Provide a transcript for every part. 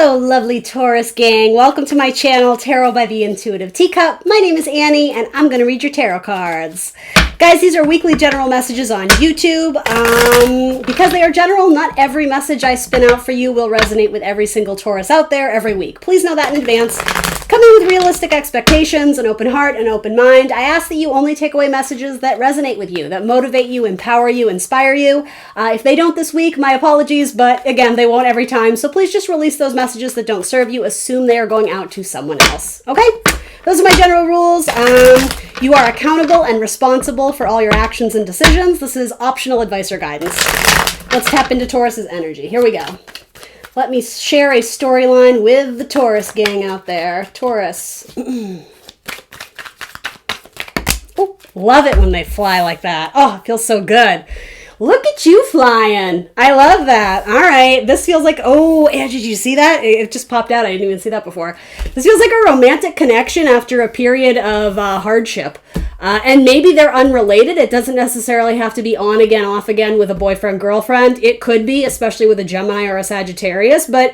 Hello, lovely Taurus gang. Welcome to my channel, Tarot by the Intuitive Teacup. My name is Annie, and I'm going to read your tarot cards. Guys, these are weekly general messages on YouTube. Because they are general, not every message I spin out for you will resonate with every single Taurus out there every week. Please know that in advance. Come in with realistic expectations, an open heart, an open mind. I ask that you only take away messages that resonate with you, that motivate you, empower you, inspire you. If they don't this week, my apologies, but again, they won't every time. So please just release those messages that don't serve you. Assume they are going out to someone else. Okay? Those are my general rules. You are accountable and responsible for all your actions and decisions. This is optional advice or guidance. Let's tap into Taurus's energy. Here we go. Let me share a storyline with the Taurus gang out there. Taurus. Oh, love it when they fly like that. Oh, it feels so good. Look at you flying. I love that. All right. This feels like, oh, did you see that? It just popped out. I didn't even see that before. This feels like a romantic connection after a period of hardship. And maybe they're unrelated. It doesn't necessarily have to be on again, off again with a boyfriend, girlfriend. It could be, especially with a Gemini or a Sagittarius. But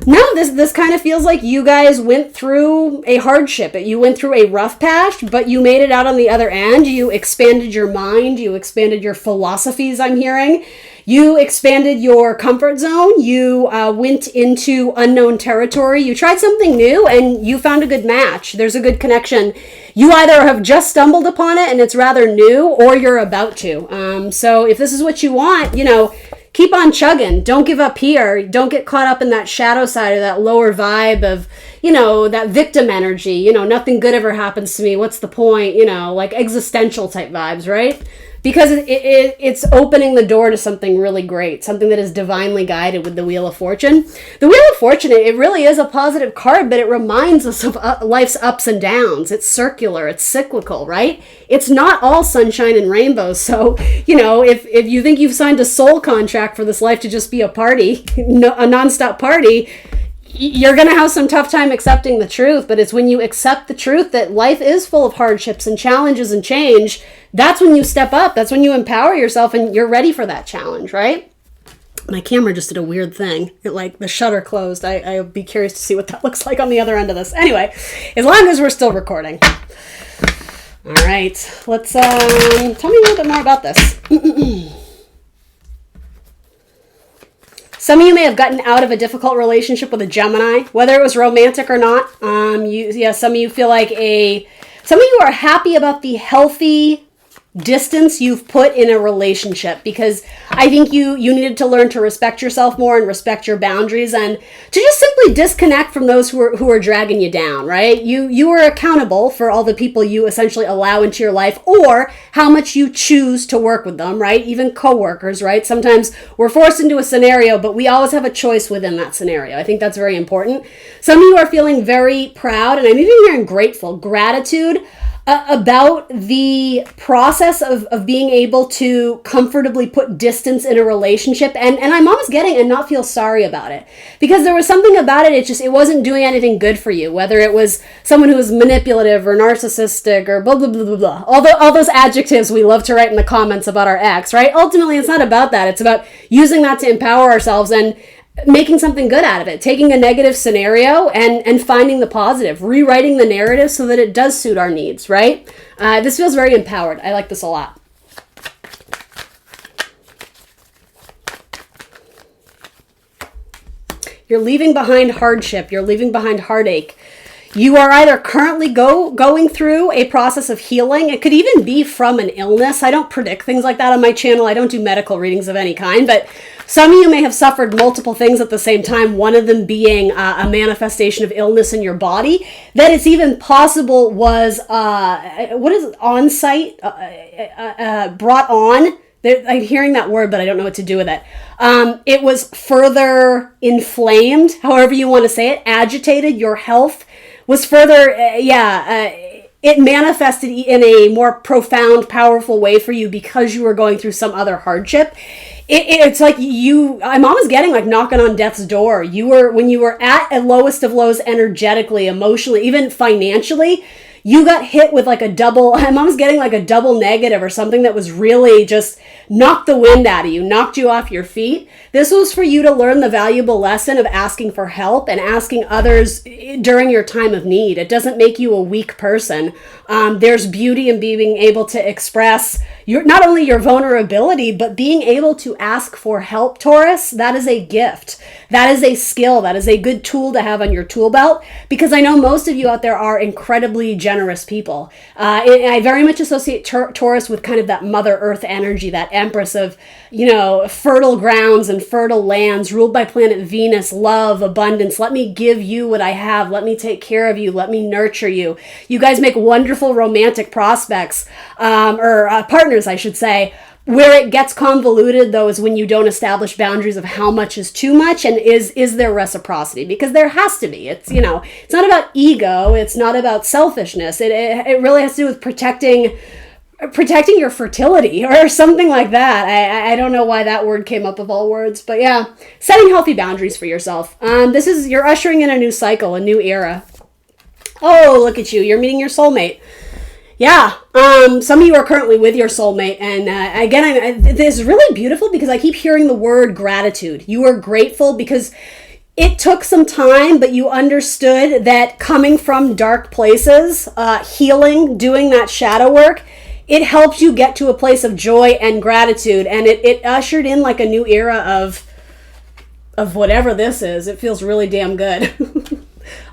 no, this kind of feels like you guys went through a hardship. You went through a rough patch, but you made it out on the other end. You expanded your mind. You expanded your philosophies, I'm hearing. You expanded your comfort zone. You went into unknown territory. You tried something new and you found a good match. There's a good connection. You either have just stumbled upon it and it's rather new, or you're about to. So if this is what you want, keep on chugging. Don't give up here. Don't get caught up in that shadow side or that lower vibe of, that victim energy. Nothing good ever happens to me. What's the point? Like existential type vibes, right? Because it's opening the door to something really great, something that is divinely guided with the Wheel of Fortune. The Wheel of Fortune, it really is a positive card, but it reminds us of life's ups and downs. It's circular, it's cyclical, right? It's not all sunshine and rainbows. So, if you think you've signed a soul contract for this life to just be a party, a nonstop party, you're going to have some tough time accepting the truth. But it's when you accept the truth that life is full of hardships and challenges and change, that's when you step up. That's when you empower yourself and you're ready for that challenge, right? My camera just did a weird thing. The shutter closed. I'll be curious to see what that looks like on the other end of this. Anyway, as long as we're still recording. All right, let's tell me a little bit more about this. Some of you may have gotten out of a difficult relationship with a Gemini, whether it was romantic or not. Some of you feel like some of you are happy about the healthy distance you've put in a relationship, because I think you needed to learn to respect yourself more and respect your boundaries and to just simply disconnect from those who are dragging you down, right? You are accountable for all the people you essentially allow into your life or how much you choose to work with them, right? Even coworkers, right? Sometimes we're forced into a scenario, but we always have a choice within that scenario. I think that's very important. Some of you are feeling very proud, and I'm even hearing gratitude about the process of being able to comfortably put distance in a relationship. And I'm almost getting and not feel sorry about it, because there was something about it. It wasn't doing anything good for you, whether it was someone who was manipulative or narcissistic or blah, blah, blah, blah, blah. All those adjectives we love to write in the comments about our ex, right? Ultimately, it's not about that. It's about using that to empower ourselves and making something good out of it, taking a negative scenario and finding the positive, rewriting the narrative so that it does suit our needs, right? This feels very empowered. I like this a lot. You're leaving behind hardship. You're leaving behind heartache. You are either currently going through a process of healing. It could even be from an illness. I don't predict things like that on my channel. I don't do medical readings of any kind, but some of you may have suffered multiple things at the same time, one of them being a manifestation of illness in your body that it's even possible was, on-site, brought on. I'm hearing that word, but I don't know what to do with it. It was further inflamed, however you want to say it, agitated. Your health was further, it manifested in a more profound, powerful way for you because you were going through some other hardship. It's like I'm almost getting like knocking on death's door. When you were at a lowest of lows energetically, emotionally, even financially, you got hit with like a double, my mom's getting like a double negative or something that was really just knocked the wind out of you, knocked you off your feet. This was for you to learn the valuable lesson of asking for help and asking others during your time of need. It doesn't make you a weak person. There's beauty in being able to express not only your vulnerability, but being able to ask for help, Taurus. That is a gift. That is a skill. That is a good tool to have on your tool belt, because I know most of you out there are incredibly generous people. I very much associate Taurus with kind of that Mother Earth energy, that empress of, fertile grounds and fertile lands ruled by planet Venus, love, abundance. Let me give you what I have. Let me take care of you. Let me nurture you. You guys make wonderful romantic prospects, or partners, I should say. Where it gets convoluted, though, is when you don't establish boundaries of how much is too much and is there reciprocity, because there has to be. It's not about ego. It's not about selfishness. It really has to do with protecting your fertility or something like that. I don't know why that word came up of all words, but yeah, setting healthy boundaries for yourself. You're ushering in a new cycle, a new era. Oh, look at you. You're meeting your soulmate. Yeah, some of you are currently with your soulmate, and again, this is really beautiful because I keep hearing the word gratitude. You are grateful because it took some time, but you understood that coming from dark places, healing, doing that shadow work, it helped you get to a place of joy and gratitude, and it ushered in like a new era of whatever this is. It feels really damn good.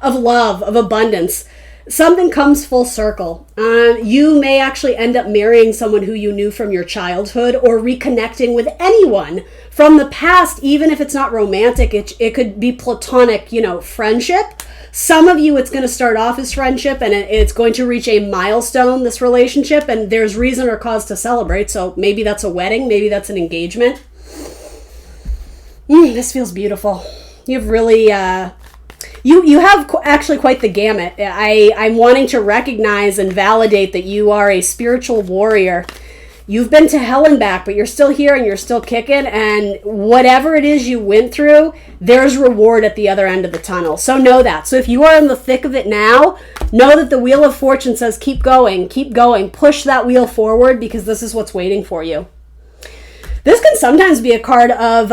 Of love, of abundance. Something comes full circle. You may actually end up marrying someone who you knew from your childhood, or reconnecting with anyone from the past, even if it's not romantic. It could be platonic, friendship. Some of you, it's going to start off as friendship, and it's going to reach a milestone, this relationship, and there's reason or cause to celebrate. So maybe that's a wedding, maybe that's an engagement. This feels beautiful. You've really... You have actually quite the gamut. I'm wanting to recognize and validate that you are a spiritual warrior. You've been to hell and back, but you're still here and you're still kicking. And whatever it is you went through, there's reward at the other end of the tunnel. So know that. So if you are in the thick of it now, know that the Wheel of Fortune says keep going, push that wheel forward, because this is what's waiting for you. This can sometimes be a card of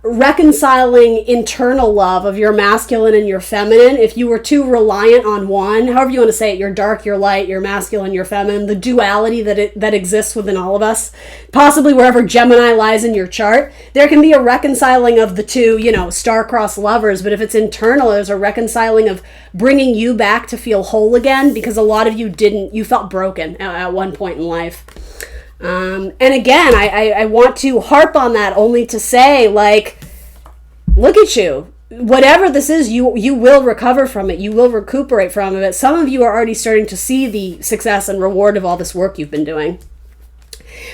reconciling internal love of your masculine and your feminine. If you were too reliant on one, however you want to say it, you're dark, you're light, you're masculine, you're feminine, the duality that exists within all of us, possibly wherever Gemini lies in your chart, there can be a reconciling of the two, star-crossed lovers. But if it's internal, there's a reconciling of bringing you back to feel whole again, because a lot of you felt broken at one point in life. And again, I want to harp on that only to say, look at you. Whatever this is, you will recover from it. You will recuperate from it. Some of you are already starting to see the success and reward of all this work you've been doing.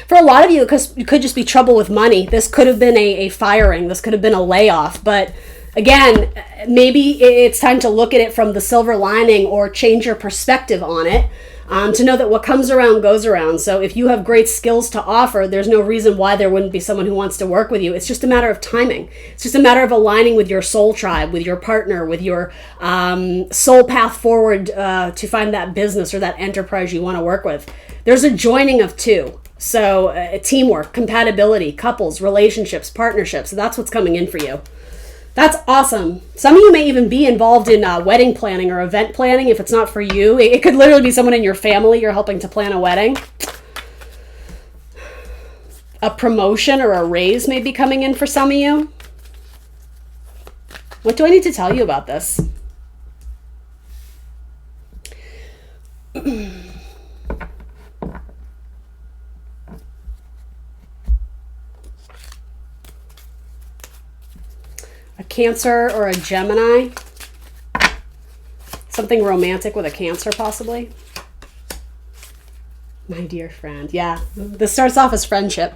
For a lot of you, it could just be trouble with money. This could have been a firing. This could have been a layoff. But again, maybe it's time to look at it from the silver lining, or change your perspective on it. To know that what comes around goes around. So if you have great skills to offer, there's no reason why there wouldn't be someone who wants to work with you. It's just a matter of timing. It's just a matter of aligning with your soul tribe, with your partner, with your soul path forward to find that business or that enterprise you want to work with. There's a joining of two. So teamwork, compatibility, couples, relationships, partnerships. That's what's coming in for you. That's awesome. Some of you may even be involved in wedding planning or event planning. If it's not for you, it could literally be someone in your family you're helping to plan a wedding. A promotion or a raise may be coming in for some of you. What do I need to tell you about this? A Cancer or a Gemini. Something romantic with a Cancer, possibly. My dear friend. Yeah, this starts off as friendship.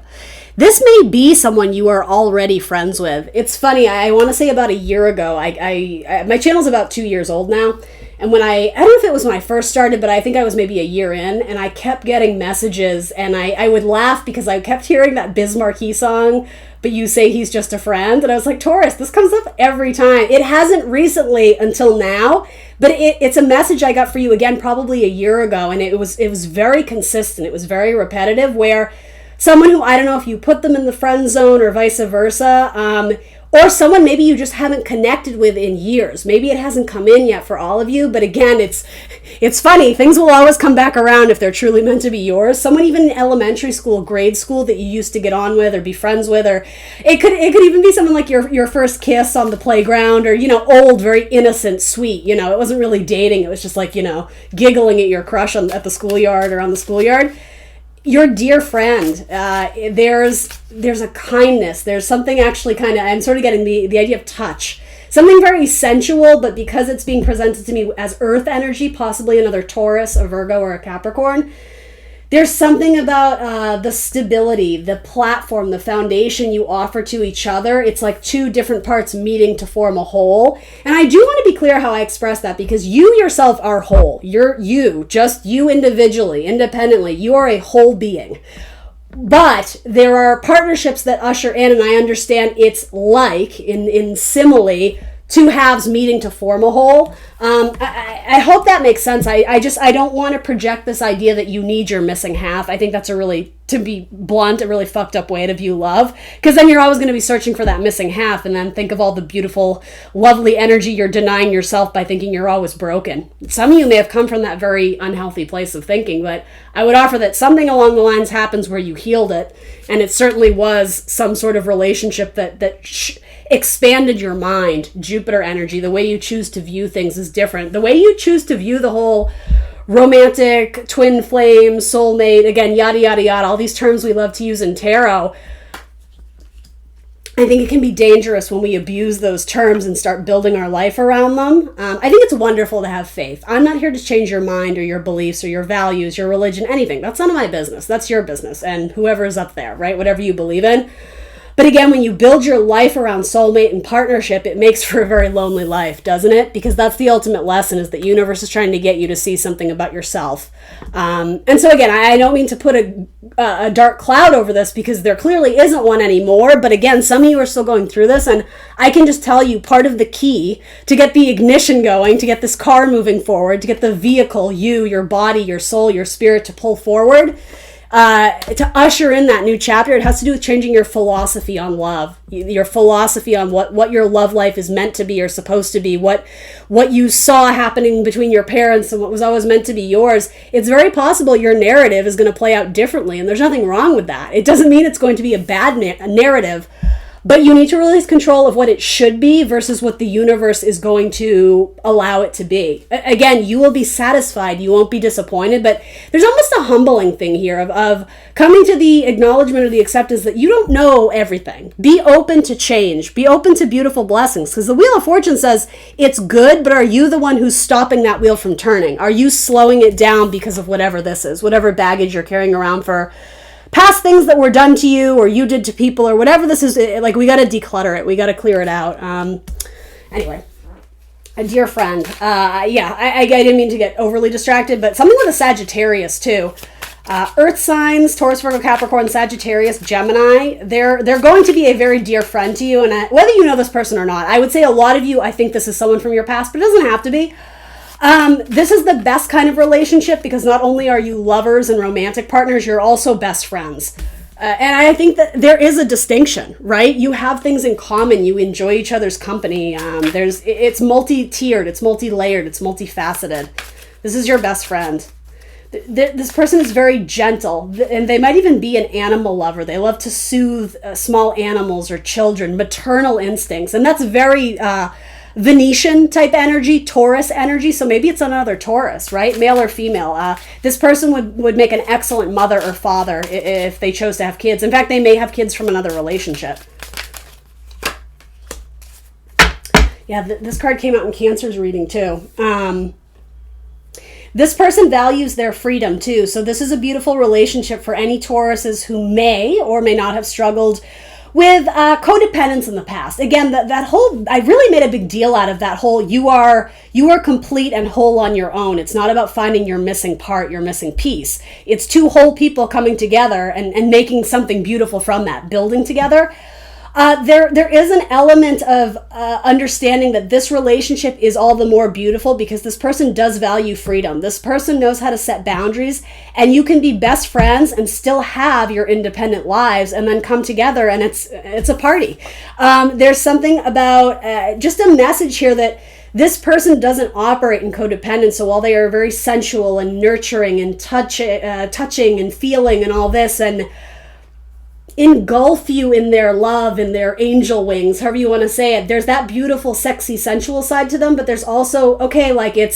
This may be someone you are already friends with. It's funny, I want to say about a year ago, my channel's about 2 years old now, And when I don't know if it was when I first started, but I think I was maybe a year in, and I kept getting messages, and I would laugh because I kept hearing that Biz Marquee song, But You Say He's Just a Friend. And I was like, Taurus, this comes up every time. It hasn't recently until now, but it's a message I got for you again probably a year ago, and it was very consistent. It was very repetitive, where someone who, I don't know if you put them in the friend zone or vice versa, or someone maybe you just haven't connected with in years. Maybe it hasn't come in yet for all of you, but again, it's funny. Things will always come back around if they're truly meant to be yours. Someone even in elementary school, grade school that you used to get on with or be friends with, or it could even be someone like your first kiss on the playground, or, old, very innocent, sweet. It wasn't really dating. It was just like, giggling at your crush at the schoolyard or on the schoolyard. Your dear friend, there's a kindness. There's something actually I'm sort of getting the idea of touch. Something very sensual, but because it's being presented to me as earth energy, possibly another Taurus, a Virgo, or a Capricorn, there's something about the stability, the platform, the foundation you offer to each other. It's like two different parts meeting to form a whole. And I do want to be clear how I express that, because you yourself are whole. Just you individually, independently, you are a whole being. But there are partnerships that usher in, and I understand it's like, in simile, two halves meeting to form a whole. I hope that makes sense. I don't want to project this idea that you need your missing half. I think that's to be blunt, a really fucked up way to view love, because then you're always going to be searching for that missing half, and then think of all the beautiful, lovely energy you're denying yourself by thinking you're always broken. Some of you may have come from that very unhealthy place of thinking, but I would offer that something along the lines happens where you healed it, and it certainly was some sort of relationship that expanded your mind. Jupiter energy, the way you choose to view things is different. The way you choose to view the whole romantic, twin flame, soulmate, again, yada, yada, yada, all these terms we love to use in tarot, I think it can be dangerous when we abuse those terms and start building our life around them. I think it's wonderful to have faith. I'm not here to change your mind or your beliefs or your values, your religion, anything. That's none of my business. That's your business, and whoever is up there, right? Whatever you believe in. But again, when you build your life around soulmate and partnership, it makes for a very lonely life, doesn't it? Because that's the ultimate lesson, is that the universe is trying to get you to see something about yourself. And so again, I don't mean to put a dark cloud over this, because there clearly isn't one anymore. But again, some of you are still going through this, and I can just tell you, part of the key to get the ignition going, to get this car moving forward, to get the vehicle, your body, your soul, your spirit to pull forward, to usher in that new chapter, it has to do with changing your philosophy on love, your philosophy on what your love life is meant to be or supposed to be, what you saw happening between your parents and what was always meant to be yours. It's very possible your narrative is going to play out differently, and there's nothing wrong with that. It doesn't mean it's going to be a bad narrative, but you need to release control of what it should be versus what the universe is going to allow it to be. Again, you will be satisfied. You won't be disappointed, but there's almost a humbling thing here of coming to the acknowledgement or the acceptance that you don't know everything. Be open to change. Be open to beautiful blessings, because the Wheel of Fortune says it's good, but are you the one who's stopping that wheel from turning? Are you slowing it down because of whatever this is, whatever baggage you're carrying around for past things that were done to you or you did to people or whatever this is? Like, we got to declutter it. We got to clear it out. Anyway, a dear friend. I didn't mean to get overly distracted, but something with a Sagittarius too. Earth signs, Taurus, Virgo, Capricorn, Sagittarius, Gemini, they're going to be a very dear friend to you. And whether you know this person or not, I would say a lot of you, I think this is someone from your past, but it doesn't have to be. This is the best kind of relationship, because not only are you lovers and romantic partners, you're also best friends. And I think that there is a distinction, right? You have things in common. You enjoy each other's company. It's multi-tiered, it's multi-layered, it's multifaceted. This is your best friend. This person is very gentle, and they might even be an animal lover. They love to soothe small animals or children, maternal instincts. And that's very Venetian type energy, Taurus energy. So maybe it's another Taurus, right? Male or female. This person would make an excellent mother or father if they chose to have kids. In fact, they may have kids from another relationship. Yeah, this card came out in Cancer's reading too. This person values their freedom too. So this is a beautiful relationship for any Tauruses who may or may not have struggled with codependence in the past. Again, that whole, I really made a big deal out of that whole, you are complete and whole on your own. It's not about finding your missing part, your missing piece. It's two whole people coming together and making something beautiful from that, building together. There is an element of understanding that this relationship is all the more beautiful because this person does value freedom. This person knows how to set boundaries, and you can be best friends and still have your independent lives and then come together, and it's a party. There's something about just a message here that this person doesn't operate in codependence. So while they are very sensual and nurturing and touching and feeling and all this, and engulf you in their love and their angel wings, however you want to say it, there's that beautiful, sexy, sensual side to them, but there's also, okay, like I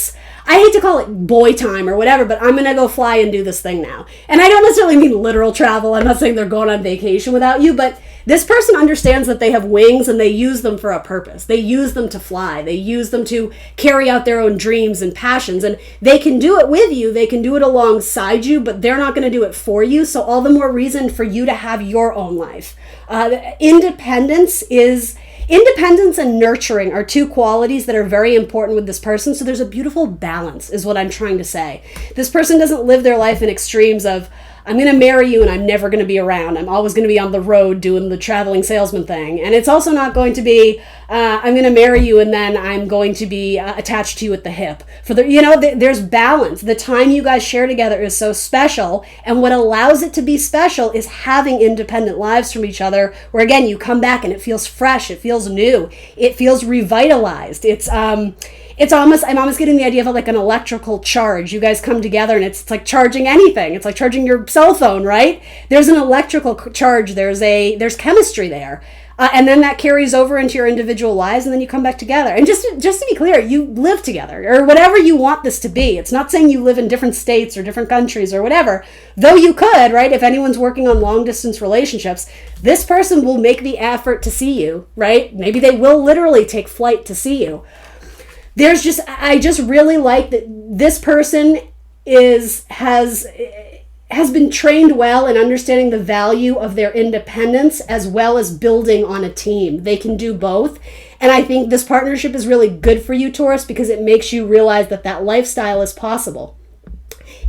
hate to call it boy time or whatever, but I'm gonna go fly and do this thing now. And I don't necessarily mean literal travel. I'm not saying they're going on vacation without you, but this person understands that they have wings and they use them for a purpose. They use them to fly. They use them to carry out their own dreams and passions. And they can do it with you. They can do it alongside you, but they're not going to do it for you. So all the more reason for you to have your own life. Independence and nurturing are two qualities that are very important with this person. So there's a beautiful balance is what I'm trying to say. This person doesn't live their life in extremes of, I'm going to marry you and I'm never going to be around. I'm always going to be on the road doing the traveling salesman thing. And it's also not going to be, I'm going to marry you and then I'm going to be attached to you at the hip. There's balance. The time you guys share together is so special. And what allows it to be special is having independent lives from each other, where again, you come back and it feels fresh. It feels new. It feels revitalized. I'm almost getting the idea of like an electrical charge. You guys come together and it's like charging anything. It's like charging your cell phone, right? There's an electrical charge. There's chemistry there. And then that carries over into your individual lives, and then you come back together. And just to be clear, you live together, or whatever you want this to be. It's not saying you live in different states or different countries or whatever, though you could, right? If anyone's working on long distance relationships, this person will make the effort to see you, right? Maybe they will literally take flight to see you. I just really like that this person has been trained well in understanding the value of their independence as well as building on a team. They can do both. And I think this partnership is really good for you, Taurus, because it makes you realize that lifestyle is possible.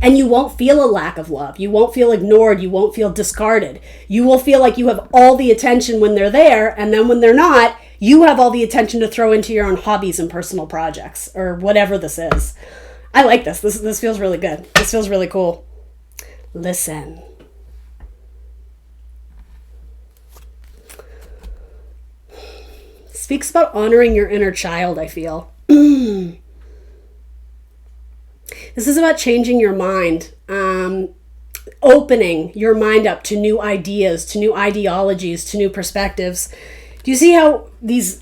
And you won't feel a lack of love. You won't feel ignored. You won't feel discarded. You will feel like you have all the attention when they're there, and then when they're not, you have all the attention to throw into your own hobbies and personal projects, or whatever this is. I like this. This feels really good. This feels really cool. Listen. Speaks about honoring your inner child, I feel. This is about changing your mind, opening your mind up to new ideas, to new ideologies, to new perspectives. Do you see how these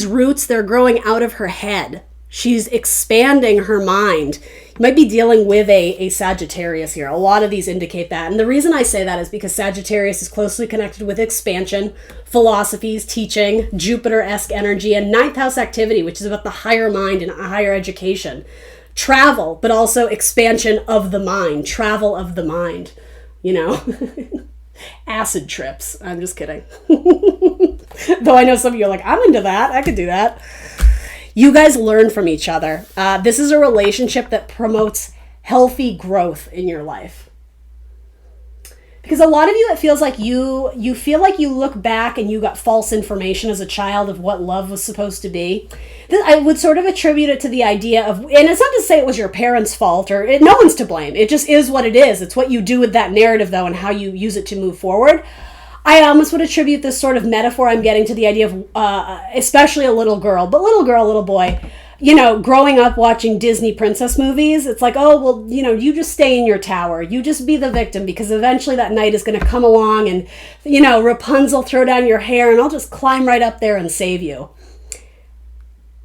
roots, they're growing out of her head? She's expanding her mind. You might be dealing with a Sagittarius here. A lot of these indicate that. And the reason I say that is because Sagittarius is closely connected with expansion, philosophies, teaching, Jupiter-esque energy, and ninth house activity, which is about the higher mind and higher education. Travel, but also expansion of the mind, travel of the mind, acid trips. I'm just kidding. Though I know some of you are like, I'm into that. I could do that. You guys learn from each other. This is a relationship that promotes healthy growth in your life. Because a lot of you, it feels like you feel like you look back and you got false information as a child of what love was supposed to be. I would sort of attribute it to the idea of, and it's not to say it was your parents' fault, no one's to blame. It just is what it is. It's what you do with that narrative, though, and how you use it to move forward. I almost would attribute this sort of metaphor I'm getting to the idea of, especially a little girl, but little girl, little boy, growing up watching Disney princess movies. It's like, oh, well, you just stay in your tower. You just be the victim, because eventually that knight is going to come along and, Rapunzel, throw down your hair and I'll just climb right up there and save you.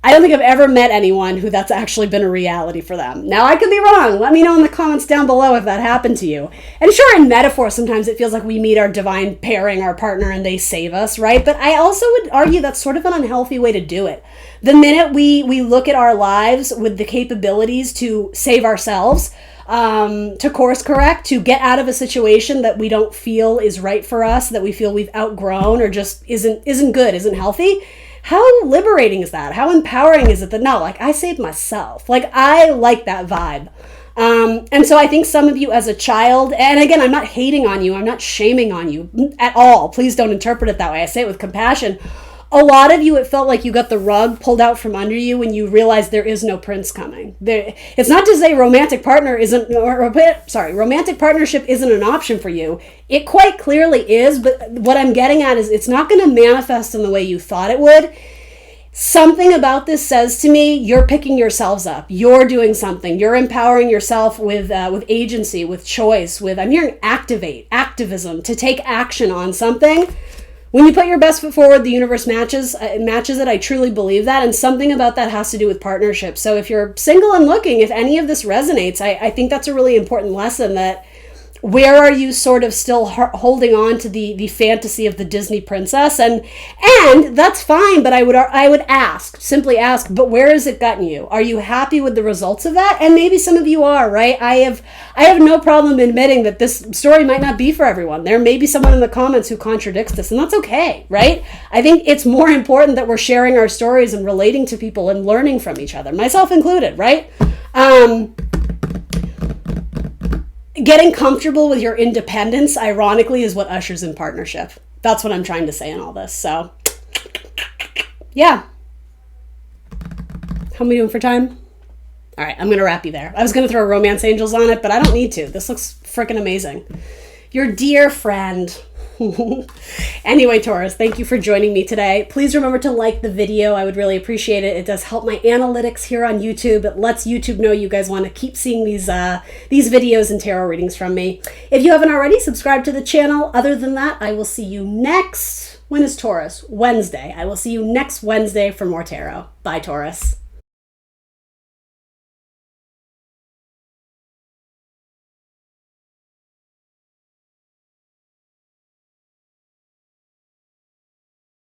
I don't think I've ever met anyone who that's actually been a reality for them. Now, I could be wrong. Let me know in the comments down below if that happened to you. And sure, in metaphor, sometimes it feels like we meet our divine pairing, our partner, and they save us, right? But I also would argue that's sort of an unhealthy way to do it. The minute we look at our lives with the capabilities to save ourselves, to course correct, to get out of a situation that we don't feel is right for us, that we feel we've outgrown or just isn't good, isn't healthy. How liberating is that? How empowering is it that no, like I saved myself? Like I like that vibe. And so I think some of you as a child, and again, I'm not hating on you, I'm not shaming on you at all. Please don't interpret it that way. I say it with compassion. A lot of you, it felt like you got the rug pulled out from under you when you realized there is no prince coming. It's not to say romantic partnership isn't an option for you. It quite clearly is, but what I'm getting at is it's not going to manifest in the way you thought it would. Something about this says to me, you're picking yourselves up. You're doing something. You're empowering yourself with agency, with choice, I'm hearing activism, to take action on something. When you put your best foot forward, the universe matches it. I truly believe that. And something about that has to do with partnership. So if you're single and looking, if any of this resonates, I think that's a really important lesson, that where are you sort of still holding on to the fantasy of the Disney princess? And that's fine, but I would simply ask, but where has it gotten you? Are you happy with the results of that? And maybe some of you are, right? I have no problem admitting that this story might not be for everyone. There may be someone in the comments who contradicts this, and that's okay, right? I think it's more important that we're sharing our stories and relating to people and learning from each other, myself included, right? Getting comfortable with your independence, ironically, is what ushers in partnership. That's what I'm trying to say in all this. So, yeah. How am I doing for time? All right, I'm going to wrap you there. I was going to throw romance angels on it, but I don't need to. This looks freaking amazing. Your dear friend. Anyway, Taurus, thank you for joining me today. Please remember to like the video. I would really appreciate it. It does help my analytics here on YouTube. It lets YouTube know you guys want to keep seeing these videos and tarot readings from me. If you haven't already, subscribe to the channel. Other than that, I will see you next... When is Taurus? Wednesday. I will see you next Wednesday for more tarot. Bye, Taurus.